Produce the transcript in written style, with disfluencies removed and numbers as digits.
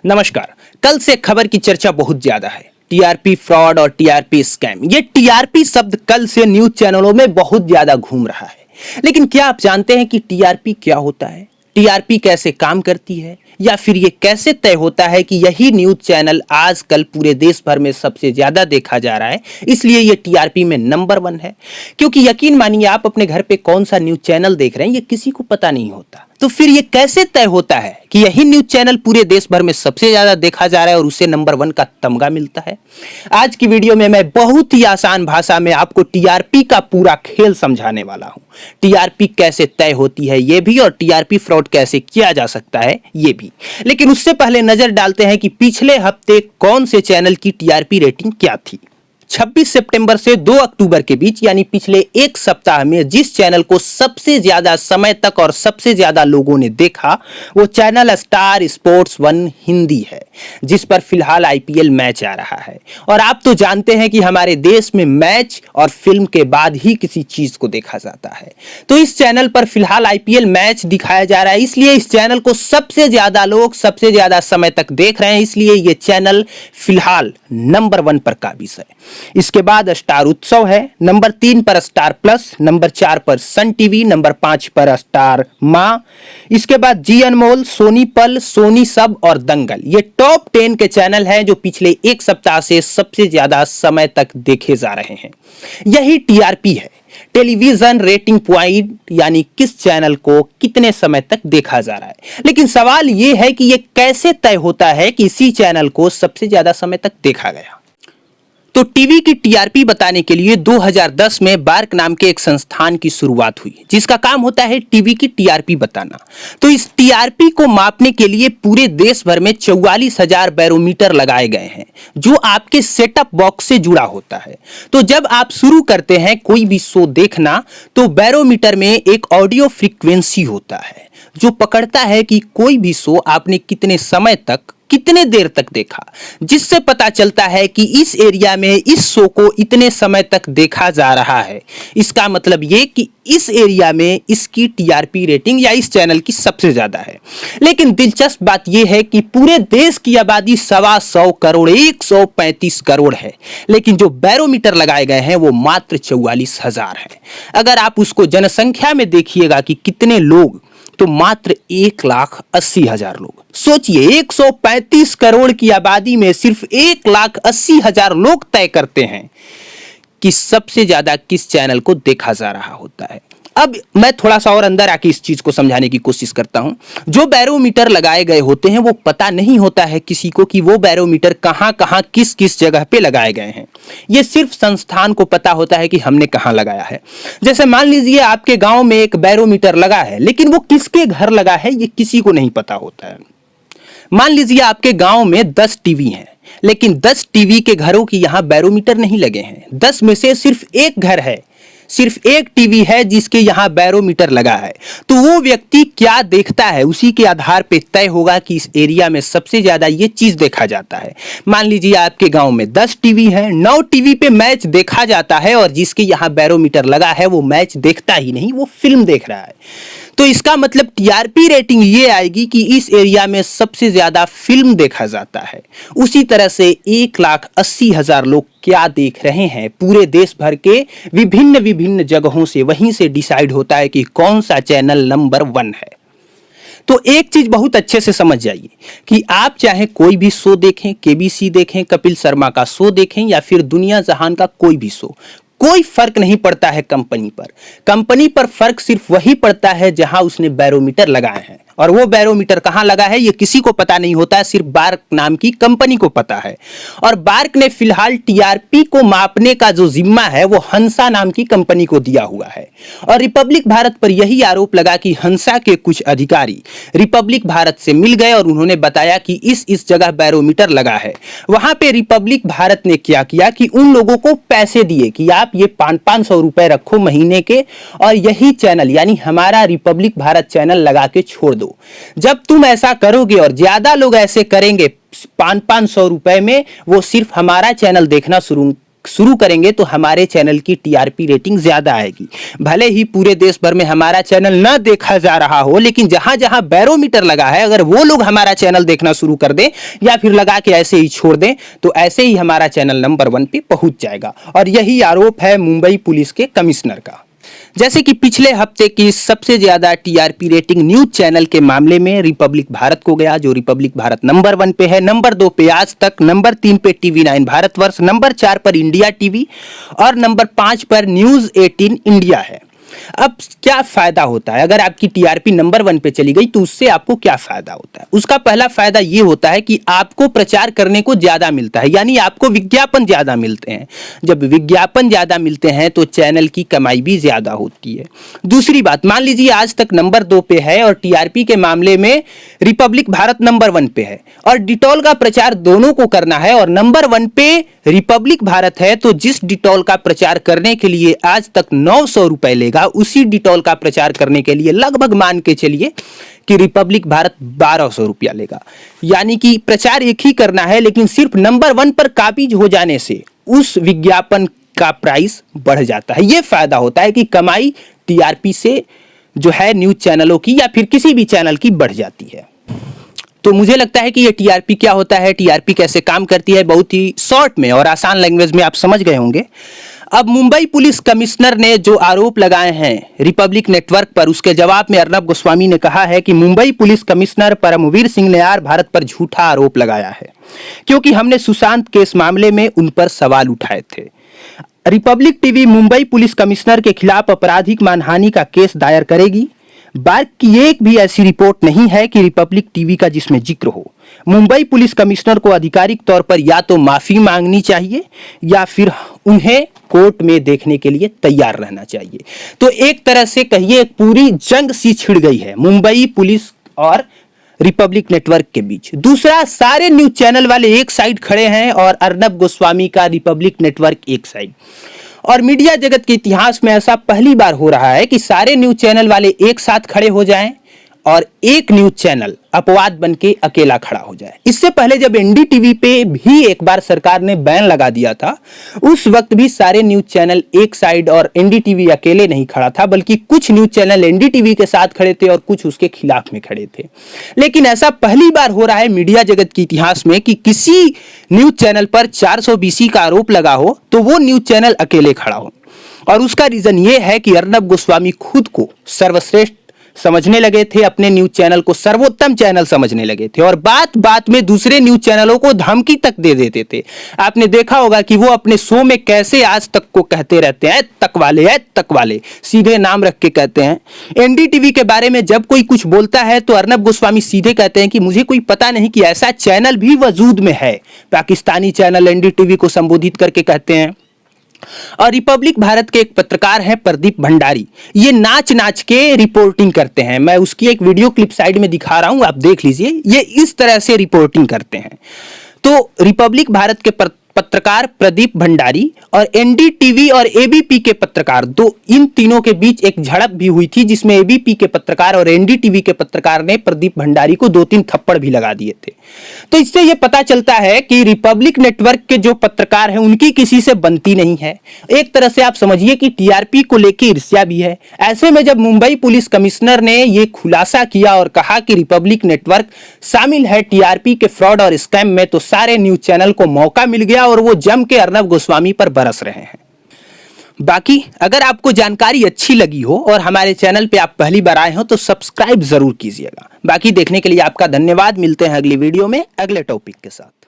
नमस्कार। कल से खबर की चर्चा बहुत ज्यादा है, टीआरपी फ्रॉड और टीआरपी स्कैम। ये टीआरपी शब्द कल से न्यूज चैनलों में बहुत ज्यादा घूम रहा है। लेकिन क्या आप जानते हैं कि टीआरपी क्या होता है, टीआरपी कैसे काम करती है, या फिर ये कैसे तय होता है कि यही न्यूज चैनल आजकल पूरे देश भर में सबसे ज्यादा देखा जा रहा है, इसलिए ये टीआरपी में नंबर 1 है। क्योंकि यकीन मानिए, आप अपने घर पे कौन सा न्यूज चैनल देख रहे हैं ये किसी को पता नहीं होता। तो फिर ये कैसे तय होता है कि यही न्यूज चैनल पूरे देश भर में सबसे ज्यादा देखा जा रहा है और उसे नंबर 1 का तमगा मिलता है? आज की वीडियो में मैं बहुत ही आसान भाषा में आपको टीआरपी का पूरा खेल समझाने वाला हूं। टीआरपी कैसे तय होती है ये भी, और टीआरपी फ्रॉड कैसे किया जा सकता है ये भी। लेकिन उससे पहले नजर डालते हैं कि पिछले हफ्ते कौन से चैनल की टीआरपी रेटिंग क्या थी। 26 सितंबर से 2 अक्टूबर के बीच यानी पिछले एक सप्ताह में जिस चैनल को सबसे ज्यादा समय तक और सबसे ज्यादा लोगों ने देखा वो चैनल स्टार स्पोर्ट्स 1 हिंदी है, जिस पर फिलहाल आईपीएल मैच आ रहा है। और आप तो जानते हैं कि हमारे देश में मैच और फिल्म के बाद ही किसी चीज को देखा जाता है। तो इस चैनल पर फिलहाल आईपीएल मैच दिखाया जा रहा है, इसलिए इस चैनल को सबसे ज्यादा लोग सबसे ज्यादा समय तक देख रहे हैं, इसलिए ये चैनल फिलहाल नंबर 1 पर काबिज है। इसके बाद स्टार उत्सव है, नंबर 3 पर स्टार प्लस, नंबर 4 पर सन टीवी, नंबर 5 पर स्टार माँ। इसके बाद जी अनमोल, सोनी पल, सोनी सब और दंगल। ये टॉप 10 के चैनल हैं जो पिछले एक सप्ताह से सबसे ज्यादा समय तक देखे जा रहे हैं। यही टीआरपी है, टेलीविजन रेटिंग पॉइंट, यानी किस चैनल को कितने समय तक देखा जा रहा है। लेकिन सवाल यह है कि यह कैसे तय होता है कि इसी चैनल को सबसे ज्यादा समय तक देखा गया। तो टीवी की टीआरपी बताने के लिए 2010 में बार्क नाम के एक संस्थान की शुरुआत हुई, जिसका काम होता है टीवी की टीआरपी बताना। तो इस टीआरपी को मापने के लिए पूरे देश भर में 44,000 बैरोमीटर लगाए गए हैं, जो आपके सेटअप बॉक्स से जुड़ा होता है। तो जब आप शुरू करते हैं कोई भी शो देखना, तो बैरोमीटर में एक ऑडियो फ्रीक्वेंसी होता है जो पकड़ता है कि कोई भी शो आपने कितने समय तक कितने देर तक देखा, जिससे पता चलता है कि इस एरिया में इस शो को इतने समय तक देखा जा रहा है। इसका मतलब ये कि इस एरिया में इसकी टीआरपी रेटिंग या इस चैनल की सबसे ज्यादा है। लेकिन दिलचस्प बात यह है कि पूरे देश की आबादी 125 करोड़ 135 करोड़ है, लेकिन जो बैरोमीटर लगाए गए हैं वो मात्र 44,000 है। अगर आप उसको जनसंख्या में देखिएगा कि कितने लोग, तो मात्र 1,80,000 लोग। सोचिए, 135 करोड़ की आबादी में सिर्फ 1,80,000 लोग तय करते हैं कि सबसे ज्यादा किस चैनल को देखा जा रहा होता है। अब मैं थोड़ा सा और अंदर आके इस चीज को समझाने की कोशिश करता हूं। जो बैरोमीटर लगाए गए होते हैं वो पता नहीं होता है किसी को कि वो बैरोमीटर कहां कहां किस किस जगह पे लगाए गए हैं। ये सिर्फ संस्थान को पता होता है कि हमने कहां लगाया है। जैसे मान लीजिए आपके गांव में एक बैरोमीटर लगा है, लेकिन वो किसके घर लगा है ये किसी को नहीं पता होता है। मान लीजिए आपके गांव में 10 टीवी हैं, लेकिन 10 टीवी के घरों की यहां बैरोमीटर नहीं लगे हैं। 10 में से सिर्फ एक घर है, सिर्फ एक टीवी है जिसके यहां बैरोमीटर लगा है। तो वो व्यक्ति क्या देखता है उसी के आधार पे तय होगा कि इस एरिया में सबसे ज्यादा ये चीज देखा जाता है। मान लीजिए आपके गांव में 10 टीवी हैं, 9 टीवी पे मैच देखा जाता है और जिसके यहां बैरोमीटर लगा है वो मैच देखता ही नहीं, वो फिल्म देख रहा है। तो इसका मतलब टीआरपी रेटिंग ये आएगी कि इस एरिया में सबसे ज्यादा फिल्म देखा जाता है। उसी तरह से 1,80,000 लोग क्या देख रहे हैं पूरे देश भर के विभिन्न विभिन्न जगहों से, वहीं से डिसाइड होता है कि कौन सा चैनल नंबर 1 है। तो एक चीज बहुत अच्छे से समझ जाइए कि आप चाहे कोई भी शो देखें, केबीसी देखें, कपिल शर्मा का शो देखें या फिर दुनिया जहान का कोई भी शो, कोई फर्क नहीं पड़ता है कंपनी पर। कंपनी पर फर्क सिर्फ वही पड़ता है जहां उसने बैरोमीटर लगाए हैं, और वो बैरोमीटर कहां लगा है ये किसी को पता नहीं होता है, सिर्फ बार्क नाम की कंपनी को पता है। और बार्क ने फिलहाल टीआरपी को मापने का जो जिम्मा है वो हंसा नाम की कंपनी को दिया हुआ है। और रिपब्लिक भारत पर यही आरोप लगा कि हंसा के कुछ अधिकारी रिपब्लिक भारत से मिल गए और उन्होंने बताया कि इस जगह बैरोमीटर लगा है। वहां पे रिपब्लिक भारत ने क्या किया कि उन लोगों को पैसे दिए कि आप ये 500 रुपए रखो महीने के, और यही चैनल यानी हमारा रिपब्लिक भारत चैनल लगा के छोड़ दो। जब तुम ऐसा करोगे और ज्यादा लोग ऐसे करेंगे 500 रुपए में वो सिर्फ हमारा चैनल देखना शुरू शुरू करेंगे तो हमारे चैनल की टीआरपी रेटिंग ज्यादा आएगी। भले ही पूरे देश भर में हमारा चैनल न देखा जा रहा हो, लेकिन जहां जहां बैरोमीटर लगा है, अगर वो लोग हमारा चैनल देखना शुरू कर दें या फिर लगा के ऐसे ही छोड़ दें तो ऐसे ही हमारा चैनल नंबर 1 पे पहुंच जाएगा। और यही आरोप है मुंबई पुलिस के कमिश्नर का। जैसे कि पिछले हफ्ते की सबसे ज्यादा टीआरपी रेटिंग न्यूज चैनल के मामले में रिपब्लिक भारत को गया, जो रिपब्लिक भारत नंबर 1 पे है, नंबर 2 पे आज तक, नंबर 3 पे TV9 भारतवर्ष, नंबर 4 पर इंडिया टीवी और नंबर 5 पर न्यूज 18 इंडिया है। अब क्या फायदा होता है अगर आपकी टीआरपी नंबर 1 पे चली गई, तो उससे आपको क्या फायदा होता है? उसका पहला फायदा ये होता है कि आपको प्रचार करने को ज्यादा मिलता है, यानी आपको विज्ञापन ज्यादा मिलते हैं। जब विज्ञापन ज्यादा मिलते हैं तो चैनल की कमाई भी ज्यादा होती है। दूसरी बात, मान लीजिए आज तक नंबर 2 पे है और टीआरपी के मामले में रिपब्लिक भारत नंबर 1 पे है और डिटॉल का प्रचार दोनों को करना है और नंबर 1 पे रिपब्लिक भारत है, तो जिस डिटॉल का प्रचार करने के लिए आज तक 900 रुपए लेगा, उसी डिटॉल का प्रचार करने के लिए लगभग मान के चलिए कि रिपब्लिक भारत 1200 रुपया लेगा। यानी कि प्रचार एक ही करना है, लेकिन सिर्फ नंबर 1 पर काबिज हो जाने से उस विज्ञापन का प्राइस बढ़ जाता है। यह फायदा होता है कि कमाई टीआरपी से जो है न्यूज चैनलों की या फिर किसी भी चैनल की बढ़ जाती है। तो मुझे लगता है कि ये टीआरपी क्या होता है, टीआरपी कैसे काम करती है, बहुत ही शॉर्ट में और आसान लैंग्वेज में आप समझ गए होंगे। अब मुंबई पुलिस कमिश्नर ने जो आरोप लगाए हैं रिपब्लिक नेटवर्क पर, उसके जवाब में अर्नब गोस्वामी ने कहा है कि मुंबई पुलिस कमिश्नर परमवीर सिंह ने आर भारत पर झूठा आरोप लगाया है, क्योंकि हमने सुशांत केस मामले में उन पर सवाल उठाए थे। Republic TV Mumbai police commissioner के खिलाफ आपराधिक मानहानि का केस दायर करेगी। बात की एक भी ऐसी रिपोर्ट नहीं है कि रिपब्लिक टीवी का जिसमें जिक्र हो। मुंबई पुलिस कमिश्नर को आधिकारिक तौर पर या तो माफी मांगनी चाहिए या फिर उन्हें कोर्ट में देखने के लिए तैयार रहना चाहिए। तो एक तरह से कहिए पूरी जंग सी छिड़ गई है मुंबई पुलिस और रिपब्लिक नेटवर्क के बीच। दूसरा, सारे न्यूज चैनल वाले एक साइड खड़े हैं और अर्नब गोस्वामी का रिपब्लिक नेटवर्क एक साइड। और मीडिया जगत के इतिहास में ऐसा पहली बार हो रहा है कि सारे न्यूज चैनल वाले एक साथ खड़े हो जाएं और एक न्यूज चैनल अपवाद बन के अकेला खड़ा हो जाए। इससे पहले जब एनडीटीवी पे भी एक बार सरकार ने बैन लगा दिया था, उस वक्त भी सारे न्यूज चैनल एक साइड और एनडीटीवी अकेले नहीं खड़ा था, बल्कि कुछ न्यूज चैनल एनडीटीवी के साथ खड़े थे और कुछ उसके खिलाफ में खड़े थे। लेकिन ऐसा पहली बार हो रहा है मीडिया जगत के इतिहास में कि किसी न्यूज चैनल पर 420 का आरोप लगा हो तो वो न्यूज चैनल अकेले खड़ा हो। और उसका रीजन ये है कि अर्नब गोस्वामी खुद को सर्वश्रेष्ठ समझने लगे थे, अपने न्यूज चैनल को सर्वोत्तम चैनल समझने लगे थे और बात बात में दूसरे न्यूज चैनलों को धमकी तक दे देते थे। आपने देखा होगा कि वो अपने शो में कैसे आज तक को कहते रहते हैं, तक वाले सीधे नाम रख के कहते हैं। एनडीटीवी के बारे में जब कोई कुछ बोलता है तो अर्नब गोस्वामी सीधे कहते हैं कि मुझे कोई पता नहीं कि ऐसा चैनल भी वजूद में है। पाकिस्तानी चैनल एनडीटीवी को संबोधित करके कहते हैं। और रिपब्लिक भारत के एक पत्रकार हैं प्रदीप भंडारी, ये नाच नाच के रिपोर्टिंग करते हैं। मैं उसकी एक वीडियो क्लिप साइड में दिखा रहा हूं, आप देख लीजिए। ये इस तरह से रिपोर्टिंग करते हैं। तो रिपब्लिक भारत के पत्रकार प्रदीप भंडारी और एनडीटीवी और एबीपी के पत्रकार, इन तीनों के बीच एक झड़प भी हुई थी, जिसमें एबीपी के पत्रकार और एनडीटीवी के पत्रकार ने प्रदीप भंडारी को 2-3 थप्पड़ भी लगा दिए थे। तो इससे यह पता चलता है कि रिपब्लिक नेटवर्क के जो पत्रकार हैं उनकी किसी से बनती नहीं है। एक तरह से आप समझिए कि टीआरपी को लेकर ईर्ष्या भी है। ऐसे में जब मुंबई पुलिस कमिश्नर ने यह खुलासा किया और कहा कि रिपब्लिक नेटवर्क शामिल है टीआरपी के फ्रॉड और स्कैम में, तो सारे न्यूज चैनल को मौका मिल गया और वो जम के अर्नब गोस्वामी पर बरस रहे हैं। बाकी अगर आपको जानकारी अच्छी लगी हो और हमारे चैनल पे आप पहली बार आए हो तो सब्सक्राइब जरूर कीजिएगा। बाकी देखने के लिए आपका धन्यवाद। मिलते हैं अगली वीडियो में अगले टॉपिक के साथ।